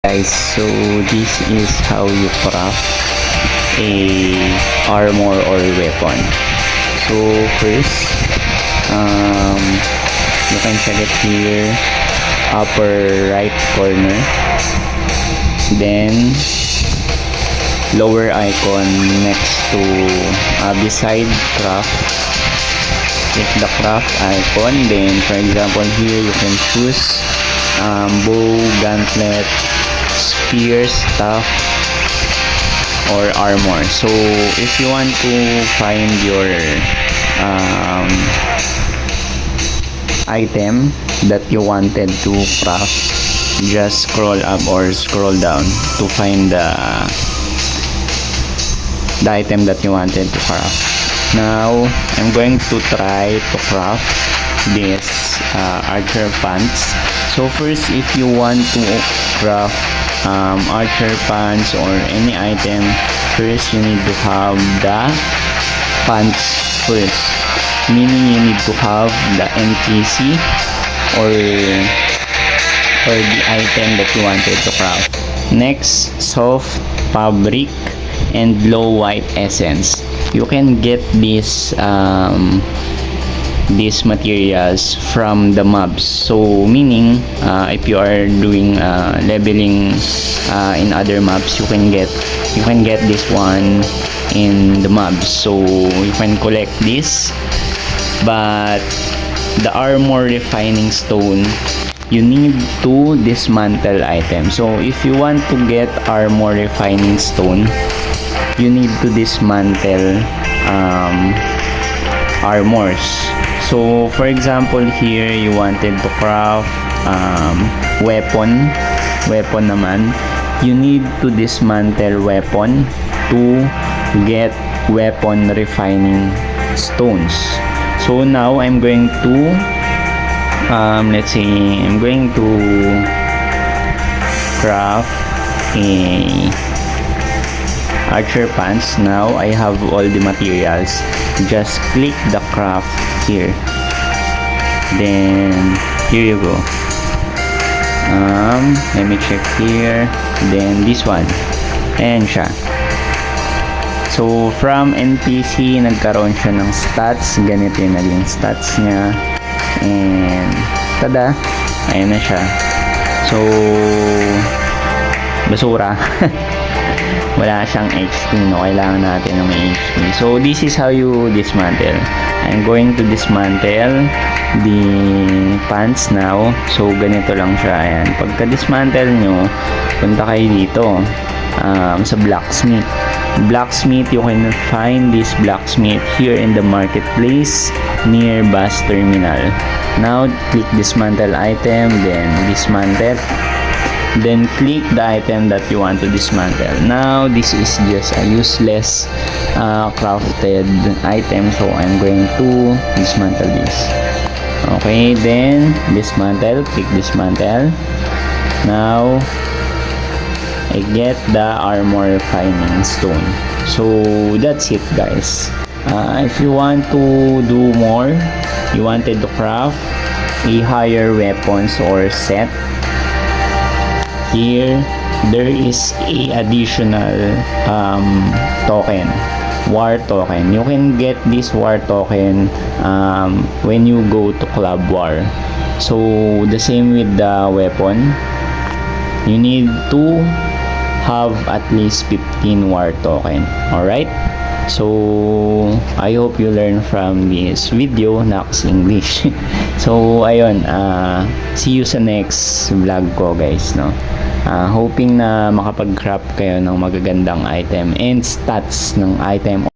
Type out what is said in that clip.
Guys, so this is how you craft a armor or weapon. So first, you can check it here, upper right corner, then lower icon next to beside craft. Click the craft icon, then for example here you can choose bow, gauntlet, spear, staff, or armor. So if you want to find your item that you wanted to craft, just scroll up or scroll down to find the item that you wanted to craft. Now I'm going to try to craft this archer pants. So first, if you want to craft archer pants or any item, first you need to have the pants first, meaning you need to have the NPC or the item that you wanted to craft. Next, soft fabric and low white essence. You can get these materials from the mobs. So meaning if you are doing leveling in other mobs, you can get this one in the mobs. So you can collect this. But the armor refining stone, you need to dismantle item. So if you want to get armor refining stone, you need to dismantle armors. So for example here, you wanted to craft weapon naman, you need to dismantle weapon to get weapon refining stones. So now I'm going to let's say I'm going to craft a archer pants. Now I have all the materials. Just click the craft here, then here you go. Let me check here, then this one, ayan siya. So from NPC nagkaroon siya ng stats, ganito yung naging stats niya, and tada, ayan na siya. So basura. Wala siyang HP, no? Kailangan natin ng may HP. So this is how you dismantle. I'm going to dismantle the pants now. So ganito lang siya. Ayan. Pagka dismantle nyo, punta kayo dito sa blacksmith. Blacksmith, you can find this blacksmith here in the marketplace near bus terminal. Now click dismantle item, then dismantle, then click the item that you want to dismantle. Now this is just a useless crafted item, so I'm going to dismantle this. Okay, then dismantle, click dismantle. Now I get the armor refining stone. So that's it, guys. If you want to do more, you wanted to craft a higher weapons or set, here there is a additional token, war token. You can get this war token when you go to club war. So the same with the weapon, you need to have at least 15 war token. Alright, so I hope you learn from this video, Nax English. So ayun, see you sa next vlog ko, guys, no? Hoping na makapag-craft kayo ng magagandang item and stats ng item